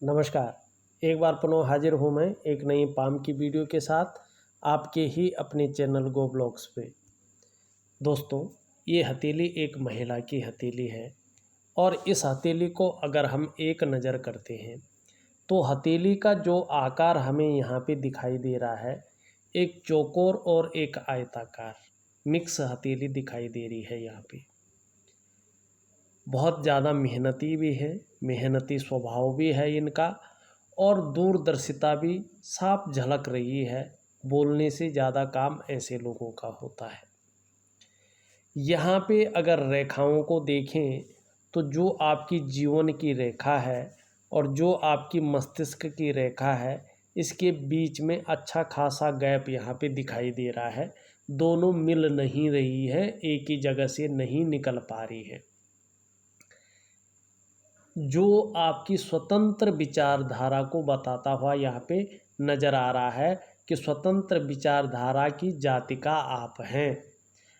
नमस्कार। एक बार पुनः हाजिर हूँ मैं एक नई पाम की वीडियो के साथ आपके ही अपने चैनल गो ब्लॉग्स पे। दोस्तों, ये हथेली एक महिला की हथेली है और इस हथेली को अगर हम एक नज़र करते हैं तो हथेली का जो आकार हमें यहाँ पे दिखाई दे रहा है, एक चौकोर और एक आयताकार मिक्स हथेली दिखाई दे रही है। यहाँ पे बहुत ज़्यादा मेहनती भी है, मेहनती स्वभाव भी है इनका और दूरदर्शिता भी साफ झलक रही है। बोलने से ज़्यादा काम ऐसे लोगों का होता है। यहाँ पे अगर रेखाओं को देखें तो जो आपकी जीवन की रेखा है और जो आपकी मस्तिष्क की रेखा है, इसके बीच में अच्छा खासा गैप यहाँ पे दिखाई दे रहा है। दोनों मिल नहीं रही है, एक ही जगह से नहीं निकल पा रही है। जो आपकी स्वतंत्र विचारधारा को बताता हुआ यहाँ पे नज़र आ रहा है कि स्वतंत्र विचारधारा की जातिका आप हैं,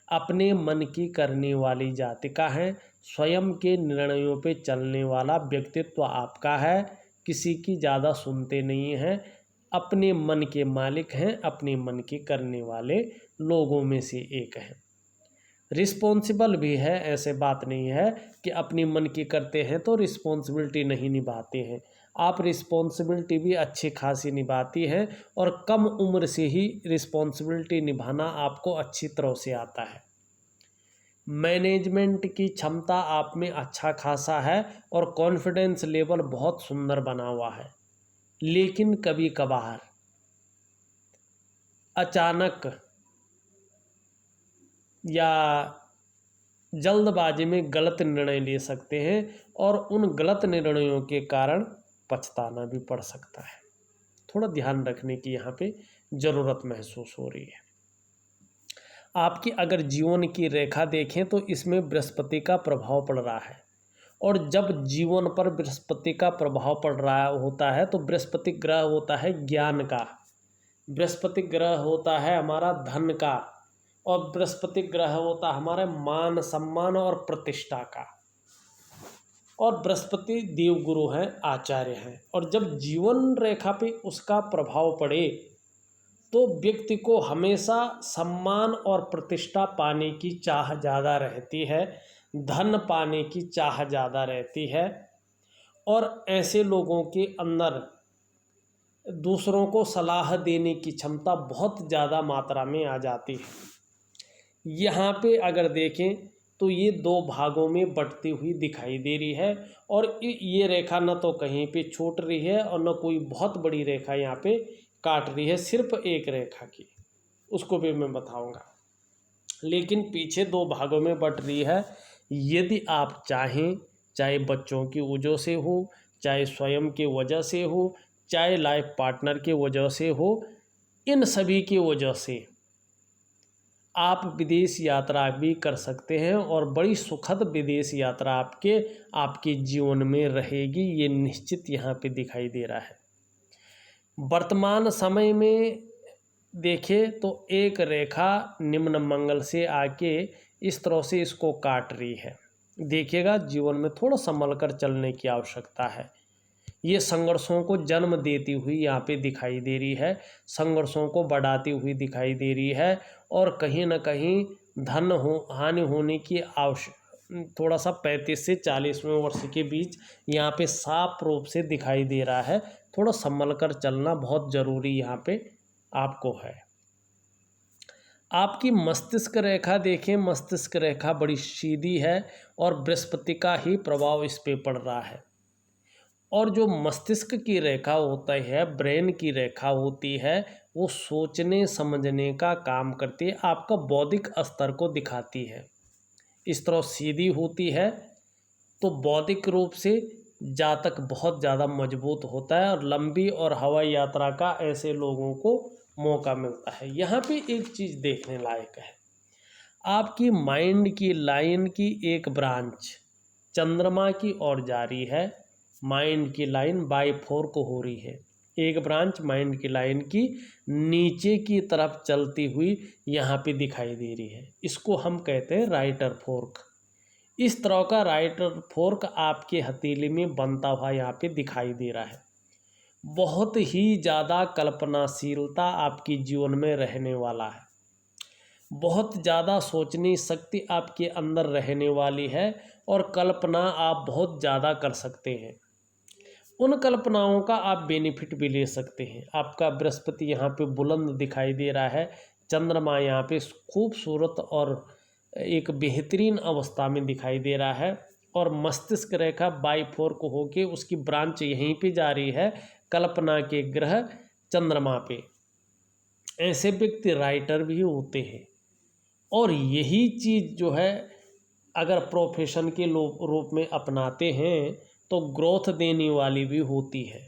अपने मन की करने वाली जातिका हैं, स्वयं के निर्णयों पे चलने वाला व्यक्तित्व आपका है, किसी की ज़्यादा सुनते नहीं हैं, अपने मन के मालिक हैं, अपने मन के करने वाले लोगों में से एक हैं। रिस्पॉन्सिबल भी है, ऐसे बात नहीं है कि अपनी मन की करते हैं तो रिस्पॉन्सिबिलिटी नहीं निभाते हैं। आप रिस्पॉन्सिबिलिटी भी अच्छी खासी निभाती हैं और कम उम्र से ही रिस्पॉन्सिबिलिटी निभाना आपको अच्छी तरह से आता है। मैनेजमेंट की क्षमता आप में अच्छा खासा है और कॉन्फिडेंस लेवल बहुत सुंदर बना हुआ है। लेकिन कभी कभार अचानक या जल्दबाजी में गलत निर्णय ले सकते हैं और उन गलत निर्णयों के कारण पछताना भी पड़ सकता है। थोड़ा ध्यान रखने की यहाँ पे ज़रूरत महसूस हो रही है। आपकी अगर जीवन की रेखा देखें तो इसमें बृहस्पति का प्रभाव पड़ रहा है और जब जीवन पर बृहस्पति का प्रभाव पड़ रहा होता है तो बृहस्पति ग्रह होता है ज्ञान का, बृहस्पति ग्रह होता है हमारा धन का और बृहस्पति ग्रह होता है हमारे मान सम्मान और प्रतिष्ठा का। और बृहस्पति देवगुरु हैं, आचार्य हैं। और जब जीवन रेखा पे उसका प्रभाव पड़े तो व्यक्ति को हमेशा सम्मान और प्रतिष्ठा पाने की चाह ज़्यादा रहती है, धन पाने की चाह ज़्यादा रहती है और ऐसे लोगों के अंदर दूसरों को सलाह देने की क्षमता बहुत ज़्यादा मात्रा में आ जाती है। यहाँ पे अगर देखें तो ये दो भागों में बंटती हुई दिखाई दे रही है और ये रेखा न तो कहीं पे छूट रही है और न कोई बहुत बड़ी रेखा यहाँ पे काट रही है, सिर्फ एक रेखा की, उसको भी मैं बताऊंगा। लेकिन पीछे दो भागों में बंट रही है। यदि आप चाहें, चाहे बच्चों की वजह से हो, चाहे स्वयं के वजह से हो, चाहे लाइफ पार्टनर के वजह से हो, इन सभी की वजह से आप विदेश यात्रा भी कर सकते हैं और बड़ी सुखद विदेश यात्रा आपके जीवन में रहेगी, ये निश्चित यहाँ पे दिखाई दे रहा है। वर्तमान समय में देखें तो एक रेखा निम्न मंगल से आके इस तरह से इसको काट रही है। देखिएगा, जीवन में थोड़ा संभल कर चलने की आवश्यकता है। ये संघर्षों को जन्म देती हुई यहाँ पे दिखाई दे रही है, संघर्षों को बढ़ाती हुई दिखाई दे रही है और कहीं ना कहीं धन हानि होने की थोड़ा सा 35 से 40वें वर्ष के बीच यहाँ पे साफ रूप से दिखाई दे रहा है। थोड़ा संभल कर चलना बहुत ज़रूरी यहाँ पे आपको है। आपकी मस्तिष्क रेखा देखें, मस्तिष्क रेखा बड़ी सीधी है और बृहस्पति का ही प्रभाव इस पे पड़ रहा है। और जो मस्तिष्क की रेखा होता है, ब्रेन की रेखा होती है, वो सोचने समझने का काम करती है, आपका बौद्धिक स्तर को दिखाती है। इस तरह सीधी होती है तो बौद्धिक रूप से जातक बहुत ज़्यादा मजबूत होता है और लंबी और हवाई यात्रा का ऐसे लोगों को मौका मिलता है। यहाँ पे एक चीज़ देखने लायक है, आपकी माइंड की लाइन की एक ब्रांच चंद्रमा की ओर जा रही है। माइंड की लाइन बाई फोर्क हो रही है, एक ब्रांच माइंड की लाइन की नीचे की तरफ चलती हुई यहाँ पे दिखाई दे रही है। इसको हम कहते हैं राइटर फोर्क। इस तरह का राइटर फोर्क आपके हथेली में बनता हुआ यहाँ पे दिखाई दे रहा है। बहुत ही ज़्यादा कल्पनाशीलता आपके जीवन में रहने वाला है। बहुत ज़्यादा सोचने शक्ति आपके अंदर रहने वाली है और कल्पना आप बहुत ज़्यादा कर सकते हैं। उन कल्पनाओं का आप बेनिफिट भी ले सकते हैं। आपका बृहस्पति यहाँ पे बुलंद दिखाई दे रहा है, चंद्रमा यहाँ पे खूबसूरत और एक बेहतरीन अवस्था में दिखाई दे रहा है और मस्तिष्क रेखा बाई 4 को होके उसकी ब्रांच यहीं पे जा रही है, कल्पना के ग्रह चंद्रमा पे। ऐसे व्यक्ति राइटर भी होते हैं और यही चीज़ जो है अगर प्रोफेशन के रूप में अपनाते हैं तो ग्रोथ देने वाली भी होती है।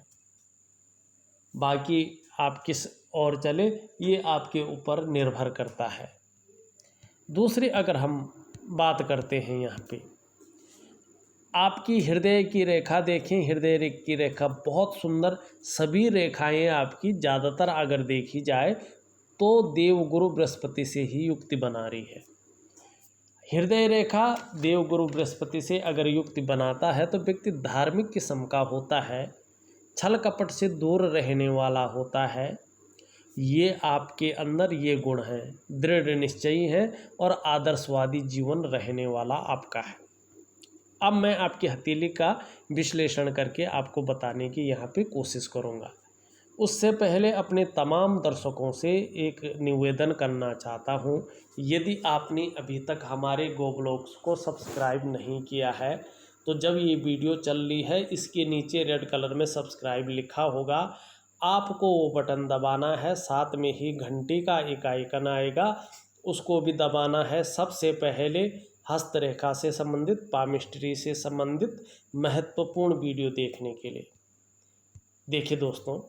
बाकी आप किस ओर चले ये आपके ऊपर निर्भर करता है। दूसरी अगर हम बात करते हैं यहाँ पे आपकी हृदय की रेखा देखें, हृदय की रेखा बहुत सुंदर, सभी रेखाएं आपकी ज़्यादातर अगर देखी जाए तो देवगुरु बृहस्पति से ही युक्ति बना रही है। हृदय रेखा देवगुरु बृहस्पति से अगर युक्ति बनाता है तो व्यक्ति धार्मिक किस्म का होता है, छल कपट से दूर रहने वाला होता है। ये आपके अंदर ये गुण हैं, दृढ़ निश्चयी है और आदर्शवादी जीवन रहने वाला आपका है। अब मैं आपकी हथेली का विश्लेषण करके आपको बताने की यहाँ पे कोशिश करूँगा। उससे पहले अपने तमाम दर्शकों से एक निवेदन करना चाहता हूँ, यदि आपने अभी तक हमारे गोब्लॉग्स को सब्सक्राइब नहीं किया है तो जब ये वीडियो चल रही है इसके नीचे रेड कलर में सब्सक्राइब लिखा होगा, आपको वो बटन दबाना है। साथ में ही घंटी का एक आइकन आएगा, उसको भी दबाना है। सबसे पहले हस्तरेखा से संबंधित, पामिस्ट्री से संबंधित महत्वपूर्ण वीडियो देखने के लिए। देखिए दोस्तों,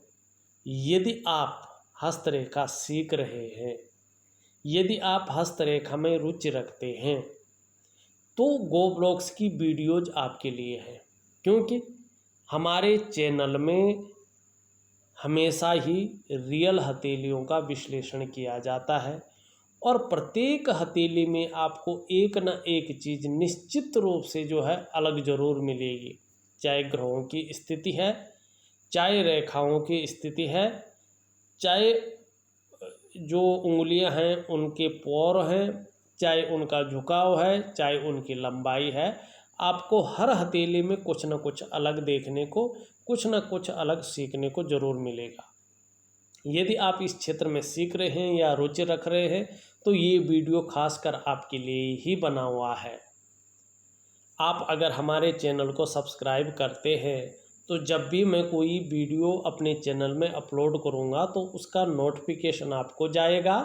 यदि आप हस्तरेखा सीख रहे हैं, यदि आप हस्तरेखा में रुचि रखते हैं तो गोब्लॉग्स की वीडियोज आपके लिए है, क्योंकि हमारे चैनल में हमेशा ही रियल हथेलियों का विश्लेषण किया जाता है और प्रत्येक हथेली में आपको एक न एक चीज़ निश्चित रूप से जो है अलग ज़रूर मिलेगी। चाहे ग्रहों की स्थिति है, चाहे रेखाओं की स्थिति है, चाहे जो उंगलियां हैं उनके पौर हैं, चाहे उनका झुकाव है, चाहे उनकी लंबाई है, आपको हर हथेली में कुछ न कुछ अलग देखने को, कुछ न कुछ अलग सीखने को ज़रूर मिलेगा। यदि आप इस क्षेत्र में सीख रहे हैं या रुचि रख रहे हैं तो ये वीडियो खासकर आपके लिए ही बना हुआ है। आप अगर हमारे चैनल को सब्सक्राइब करते हैं तो जब भी मैं कोई वीडियो अपने चैनल में अपलोड करूंगा तो उसका नोटिफिकेशन आपको जाएगा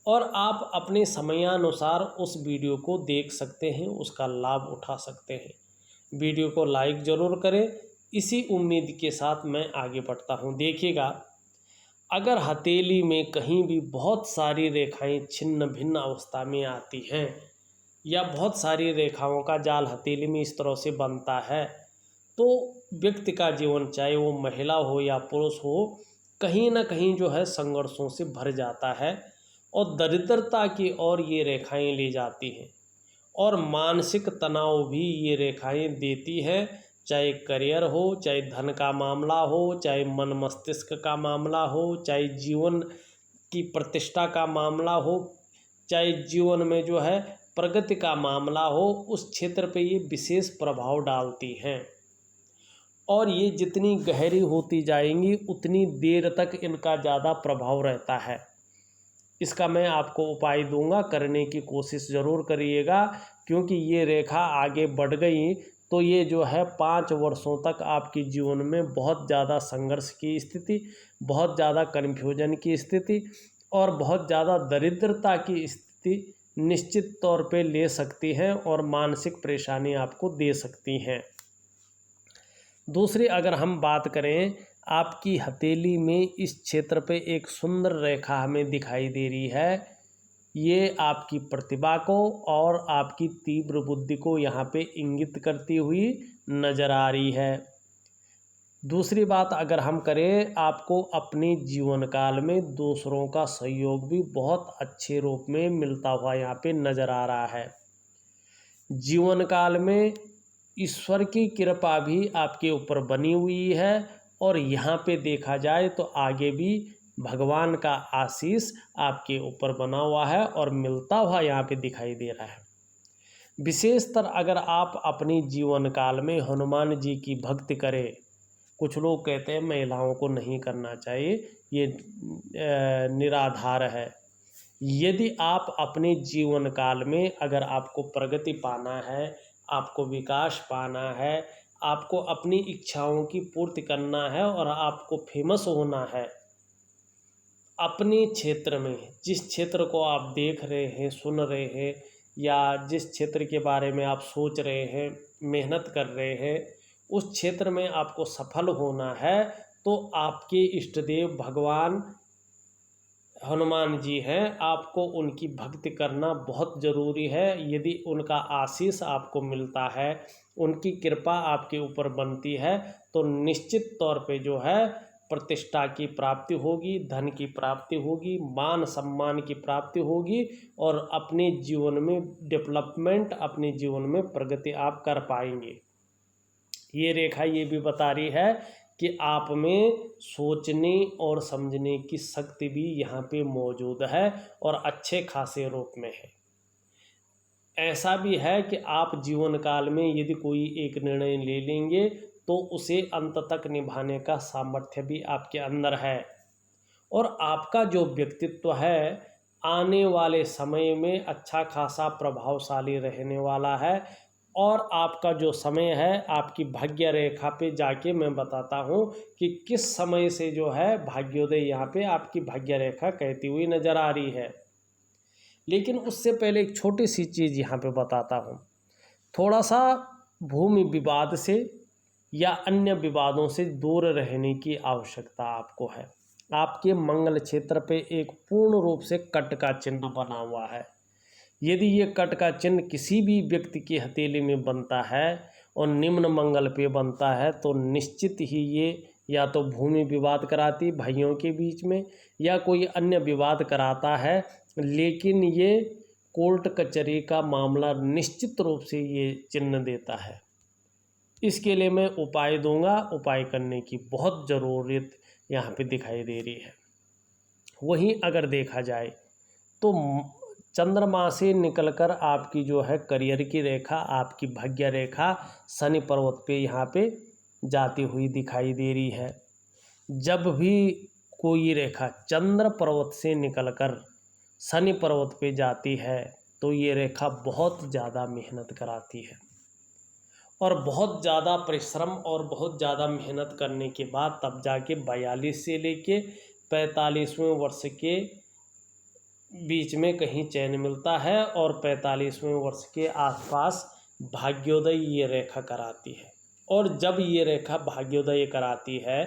और आप अपने समयानुसार उस वीडियो को देख सकते हैं, उसका लाभ उठा सकते हैं। वीडियो को लाइक ज़रूर करें। इसी उम्मीद के साथ मैं आगे बढ़ता हूं। देखिएगा, अगर हथेली में कहीं भी बहुत सारी रेखाएं छिन्न भिन्न अवस्था में आती हैं या बहुत सारी रेखाओं का जाल हथेली में इस तरह से बनता है तो व्यक्ति का जीवन, चाहे वो महिला हो या पुरुष हो, कहीं ना कहीं जो है संघर्षों से भर जाता है और दरिद्रता की ओर ये रेखाएं ले जाती हैं और मानसिक तनाव भी ये रेखाएं देती हैं। चाहे करियर हो, चाहे धन का मामला हो, चाहे मन मस्तिष्क का मामला हो, चाहे जीवन की प्रतिष्ठा का मामला हो, चाहे जीवन में जो है प्रगति का मामला हो, उस क्षेत्र पे ये विशेष प्रभाव डालती हैं और ये जितनी गहरी होती जाएंगी उतनी देर तक इनका ज़्यादा प्रभाव रहता है। इसका मैं आपको उपाय दूंगा, करने की कोशिश ज़रूर करिएगा, क्योंकि ये रेखा आगे बढ़ गई तो ये जो है 5 वर्षों तक आपके जीवन में बहुत ज़्यादा संघर्ष की स्थिति, बहुत ज़्यादा कन्फ्यूजन की स्थिति और बहुत ज़्यादा दरिद्रता की स्थिति निश्चित तौर पे ले सकती हैं और मानसिक परेशानी आपको दे सकती हैं। दूसरी अगर हम बात करें, आपकी हथेली में इस क्षेत्र पे एक सुंदर रेखा हमें दिखाई दे रही है। ये आपकी प्रतिभा को और आपकी तीव्र बुद्धि को यहाँ पे इंगित करती हुई नज़र आ रही है। दूसरी बात अगर हम करें, आपको अपने जीवन काल में दूसरों का सहयोग भी बहुत अच्छे रूप में मिलता हुआ यहाँ पे नज़र आ रहा है। जीवन काल में ईश्वर की कृपा भी आपके ऊपर बनी हुई है और यहाँ पे देखा जाए तो आगे भी भगवान का आशीष आपके ऊपर बना हुआ है और मिलता हुआ यहाँ पे दिखाई दे रहा है। विशेषतर अगर आप अपनी जीवन काल में हनुमान जी की भक्ति करें, कुछ लोग कहते हैं महिलाओं को नहीं करना चाहिए, ये निराधार है। यदि आप अपने जीवन काल में अगर आपको प्रगति पाना है, आपको विकास पाना है, आपको अपनी इच्छाओं की पूर्ति करना है और आपको फेमस होना है अपने क्षेत्र में, जिस क्षेत्र को आप देख रहे हैं, सुन रहे हैं, या जिस क्षेत्र के बारे में आप सोच रहे हैं, मेहनत कर रहे हैं, उस क्षेत्र में आपको सफल होना है, तो आपके इष्ट देव भगवान हनुमान जी हैं, आपको उनकी भक्ति करना बहुत ज़रूरी है। यदि उनका आशीष आपको मिलता है, उनकी कृपा आपके ऊपर बनती है, तो निश्चित तौर पे जो है प्रतिष्ठा की प्राप्ति होगी, धन की प्राप्ति होगी, मान सम्मान की प्राप्ति होगी और अपने जीवन में डेवलपमेंट, अपने जीवन में प्रगति आप कर पाएंगे। ये रेखा ये भी बता रही है कि आप में सोचने और समझने की शक्ति भी यहाँ पे मौजूद है और अच्छे खासे रूप में है। ऐसा भी है कि आप जीवन काल में यदि कोई एक निर्णय ले लेंगे तो उसे अंत तक निभाने का सामर्थ्य भी आपके अंदर है और आपका जो व्यक्तित्व है आने वाले समय में अच्छा खासा प्रभावशाली रहने वाला है। और आपका जो समय है आपकी भाग्य रेखा पे जाके मैं बताता हूँ कि किस समय से जो है भाग्योदय यहाँ पे आपकी भाग्य रेखा कहती हुई नज़र आ रही है। लेकिन उससे पहले एक छोटी सी चीज़ यहाँ पे बताता हूँ। थोड़ा सा भूमि विवाद से या अन्य विवादों से दूर रहने की आवश्यकता आपको है। आपके मंगल क्षेत्र पे एक पूर्ण रूप से कट का चिन्ह बना हुआ है। यदि ये कट का चिन्ह किसी भी व्यक्ति की हथेली में बनता है और निम्न मंगल पे बनता है तो निश्चित ही ये या तो भूमि विवाद कराती भाइयों के बीच में या कोई अन्य विवाद कराता है, लेकिन ये कोर्ट कचहरी का मामला निश्चित रूप से ये चिन्ह देता है। इसके लिए मैं उपाय दूंगा, उपाय करने की बहुत ज़रूरत यहाँ पे दिखाई दे रही है। वहीं अगर देखा जाए तो चंद्रमा से निकलकर आपकी जो है करियर की रेखा, आपकी भाग्य रेखा शनि पर्वत पे यहाँ पे जाती हुई दिखाई दे रही है। जब भी कोई रेखा चंद्र पर्वत से निकलकर शनि पर्वत पे जाती है तो ये रेखा बहुत ज़्यादा मेहनत कराती है और बहुत ज़्यादा परिश्रम और बहुत ज़्यादा मेहनत करने के बाद तब जाके 42 से लेके 45वें वर्ष के बीच में कहीं चैन मिलता है और 45वें वर्ष के आसपास भाग्योदय ये रेखा कराती है। और जब ये रेखा भाग्योदय कराती है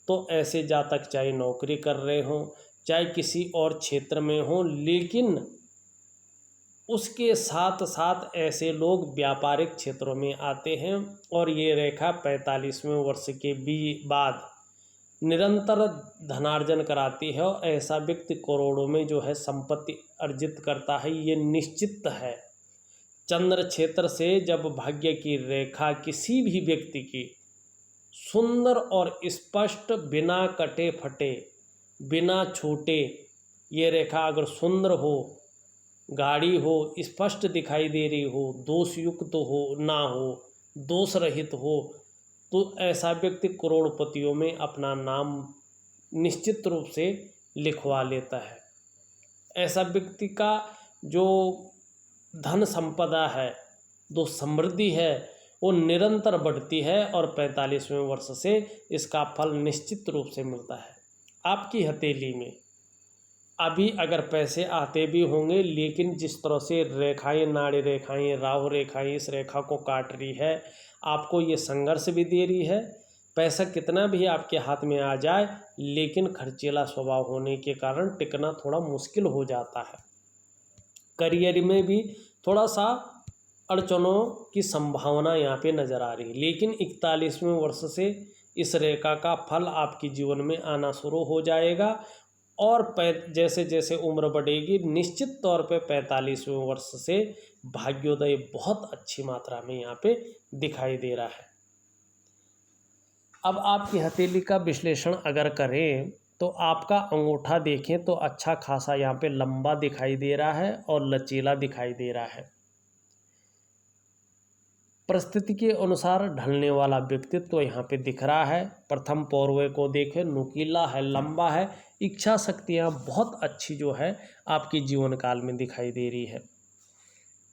तो ऐसे जातक चाहे नौकरी कर रहे हों, चाहे किसी और क्षेत्र में हों, लेकिन उसके साथ साथ ऐसे लोग व्यापारिक क्षेत्रों में आते हैं और ये रेखा 45वें वर्ष के बाद निरंतर धनार्जन कराती है और ऐसा व्यक्ति करोड़ों में जो है संपत्ति अर्जित करता है, ये निश्चित है। चंद्र क्षेत्र से जब भाग्य की रेखा किसी भी व्यक्ति की सुंदर और स्पष्ट, बिना कटे फटे, बिना छूटे, ये रेखा अगर सुंदर हो, गाढ़ी हो, स्पष्ट दिखाई दे रही हो, दोष युक्त हो ना हो, दोष रहित हो, तो ऐसा व्यक्ति करोड़पतियों में अपना नाम निश्चित रूप से लिखवा लेता है। ऐसा व्यक्ति का जो धन संपदा है, जो समृद्धि है, वो निरंतर बढ़ती है और 45वें वर्ष से इसका फल निश्चित रूप से मिलता है। आपकी हथेली में अभी अगर पैसे आते भी होंगे, लेकिन जिस तरह से रेखाएं, नाड़ी रेखाएं, राहु रेखाएं इस रेखा को काट रही है, आपको ये संघर्ष भी दे रही है। पैसा कितना भी आपके हाथ में आ जाए, लेकिन खर्चीला स्वभाव होने के कारण टिकना थोड़ा मुश्किल हो जाता है। करियर में भी थोड़ा सा अड़चनों की संभावना यहाँ पे नज़र आ रही है, लेकिन 41वें वर्ष से इस रेखा का फल आपके जीवन में आना शुरू हो जाएगा और जैसे जैसे उम्र बढ़ेगी निश्चित तौर पे 45वें वर्ष से भाग्योदय बहुत अच्छी मात्रा में यहाँ पे दिखाई दे रहा है। अब आपकी हथेली का विश्लेषण अगर करें तो आपका अंगूठा देखें तो अच्छा खासा यहाँ पे लंबा दिखाई दे रहा है और लचीला दिखाई दे रहा है। परिस्थिति के अनुसार ढलने वाला व्यक्तित्व तो यहाँ पे दिख रहा है। प्रथम पौरवे को देखें, नुकीला है, लंबा है, इच्छा शक्तियाँ बहुत अच्छी जो है आपकी जीवन काल में दिखाई दे रही है।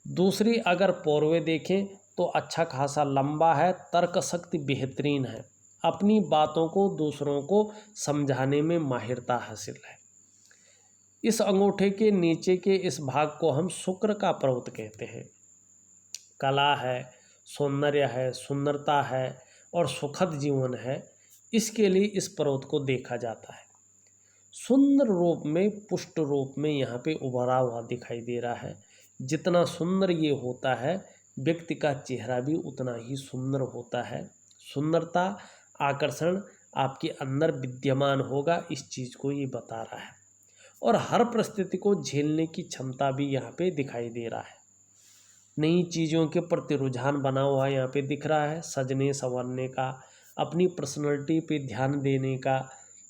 दूसरी अगर पौरवे देखें तो अच्छा खासा लंबा है, तर्क शक्ति बेहतरीन है, अपनी बातों को दूसरों को समझाने में माहिरता हासिल है। इस अंगूठे के नीचे के इस भाग को हम शुक्र का पर्वत कहते हैं। कला है, सौंदर्य है, सुंदरता है और सुखद जीवन है, इसके लिए इस पर्वत को देखा जाता है। सुंदर रूप में, पुष्ट रूप में यहाँ पे उभरा हुआ दिखाई दे रहा है। जितना सुंदर ये होता है, व्यक्ति का चेहरा भी उतना ही सुंदर होता है। सुंदरता, आकर्षण आपके अंदर विद्यमान होगा, इस चीज़ को ये बता रहा है। और हर परिस्थिति को झेलने की क्षमता भी यहाँ पे दिखाई दे रहा है। नई चीज़ों के प्रति रुझान बना हुआ यहाँ पे दिख रहा है। सजने संवरने का, अपनी पर्सनैलिटी पे ध्यान देने का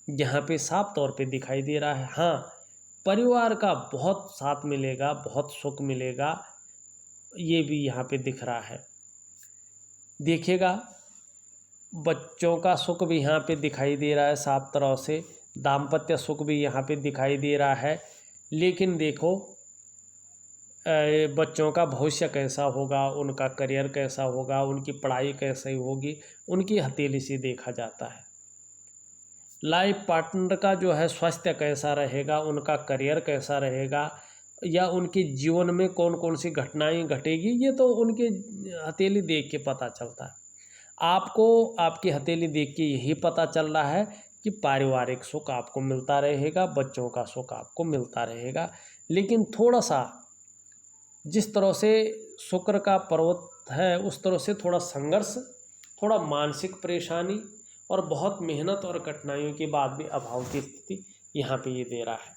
यहाँ पे साफ तौर पे दिखाई दे रहा है। हाँ, परिवार का बहुत साथ मिलेगा, बहुत सुख मिलेगा, ये भी यहाँ पे दिख रहा है। देखिएगा, बच्चों का सुख भी यहाँ पे दिखाई दे रहा है साफ तरह से। दाम्पत्य सुख भी यहाँ पे दिखाई दे रहा है। लेकिन देखो, बच्चों का भविष्य कैसा होगा, उनका करियर कैसा होगा, उनकी पढ़ाई कैसी होगी, उनकी हथेली से देखा जाता है। लाइफ पार्टनर का जो है स्वास्थ्य कैसा रहेगा, उनका करियर कैसा रहेगा, या उनके जीवन में कौन कौन सी घटनाएं घटेगी, ये तो उनके हथेली देख के पता चलता है। आपको आपकी हथेली देख के यही पता चल रहा है कि पारिवारिक सुख आपको मिलता रहेगा, बच्चों का सुख आपको मिलता रहेगा। लेकिन थोड़ा सा, जिस तरह से शुक्र का पर्वत है, उस तरह से थोड़ा संघर्ष, थोड़ा मानसिक परेशानी और बहुत मेहनत और कठिनाइयों के बाद भी अभाव की स्थिति यहाँ पे ये दे रहा है।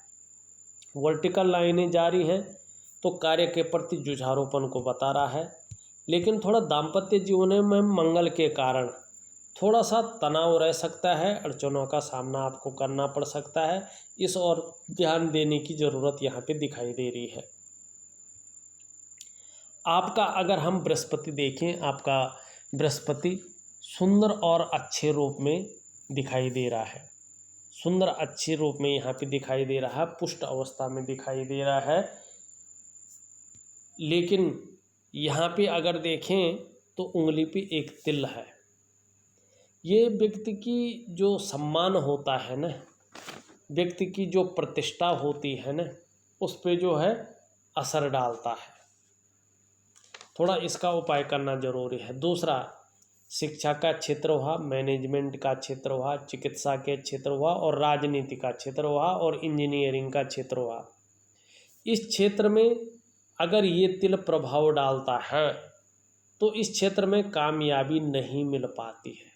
वर्टिकल लाइनें जारी हैं तो कार्य के प्रति जुझारूपन को बता रहा है। लेकिन थोड़ा दाम्पत्य जीवन में मंगल के कारण थोड़ा सा तनाव रह सकता है, अड़चनों का सामना आपको करना पड़ सकता है। इस और ध्यान देने की ज़रूरत यहाँ पे दिखाई दे रही है। आपका अगर हम बृहस्पति देखें, आपका बृहस्पति सुंदर और अच्छे रूप में दिखाई दे रहा है। सुंदर अच्छे रूप में यहाँ पे दिखाई दे रहा है, पुष्ट अवस्था में दिखाई दे रहा है। लेकिन यहाँ पे अगर देखें तो उंगली पे एक तिल है। ये व्यक्ति की जो सम्मान होता है ना, व्यक्ति की जो प्रतिष्ठा होती है ना, उस पे जो है असर डालता है। थोड़ा इसका उपाय करना जरूरी है। दूसरा, शिक्षा का क्षेत्र हुआ, मैनेजमेंट का क्षेत्र हुआ, चिकित्सा के क्षेत्र हुआ और राजनीति का क्षेत्र हुआ और इंजीनियरिंग का क्षेत्र हुआ। इस क्षेत्र में अगर ये तिल प्रभाव डालता है तो इस क्षेत्र में कामयाबी नहीं मिल पाती है।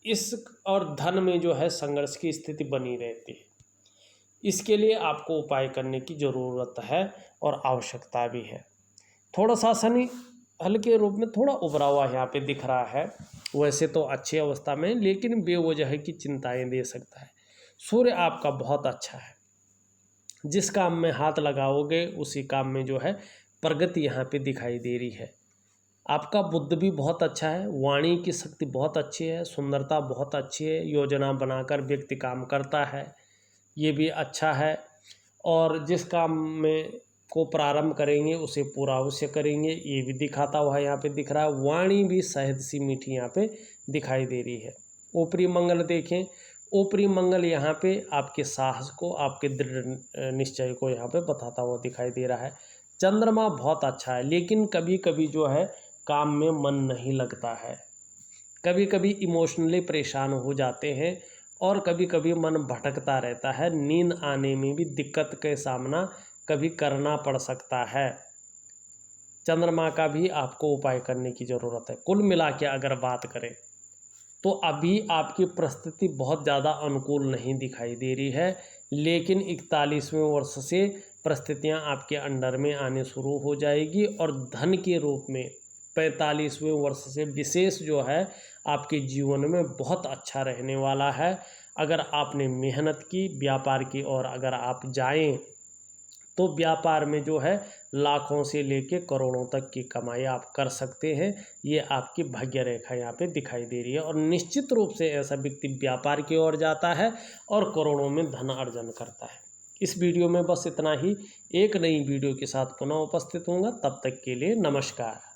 इस और धन में जो है संघर्ष की स्थिति बनी रहती है। इसके लिए आपको उपाय करने की ज़रूरत है और आवश्यकता भी है। थोड़ा सा शनि हल्के रूप में थोड़ा उभरा हुआ यहाँ पे दिख रहा है। वैसे तो अच्छी अवस्था में, लेकिन बेवजह की चिंताएं दे सकता है। सूर्य आपका बहुत अच्छा है। जिस काम में हाथ लगाओगे उसी काम में जो है प्रगति यहाँ पे दिखाई दे रही है। आपका बुद्ध भी बहुत अच्छा है, वाणी की शक्ति बहुत अच्छी है, सुंदरता बहुत अच्छी है, योजना बनाकर व्यक्ति काम करता है, ये भी अच्छा है। और जिस काम में को प्रारंभ करेंगे उसे पूरा अवश्य करेंगे, ये भी दिखाता हुआ यहाँ पे दिख रहा है। वाणी भी सहज सी मीठी यहाँ पे दिखाई दे रही है। ऊपरी मंगल देखें, ऊपरी मंगल यहाँ पे आपके साहस को, आपके दृढ़ निश्चय को यहाँ पे बताता हुआ दिखाई दे रहा है। चंद्रमा बहुत अच्छा है, लेकिन कभी कभी जो है काम में मन नहीं लगता है, कभी कभी इमोशनली परेशान हो जाते हैं और कभी कभी मन भटकता रहता है। नींद आने में भी दिक्कत का सामना कभी करना पड़ सकता है। चंद्रमा का भी आपको उपाय करने की ज़रूरत है। कुल मिला के अगर बात करें तो अभी आपकी परिस्थिति बहुत ज़्यादा अनुकूल नहीं दिखाई दे रही है, लेकिन 41वें वर्ष से परिस्थितियां आपके अंडर में आने शुरू हो जाएगी और धन के रूप में 45वें वर्ष से विशेष जो है आपके जीवन में बहुत अच्छा रहने वाला है। अगर आपने मेहनत की, व्यापार की और अगर आप जाएं तो व्यापार में जो है लाखों से लेके करोड़ों तक की कमाई आप कर सकते हैं। ये आपकी भाग्य रेखा यहाँ पे दिखाई दे रही है और निश्चित रूप से ऐसा व्यक्ति व्यापार की ओर जाता है और करोड़ों में धन अर्जन करता है। इस वीडियो में बस इतना ही। एक नई वीडियो के साथ पुनः उपस्थित होऊंगा, तब तक के लिए नमस्कार।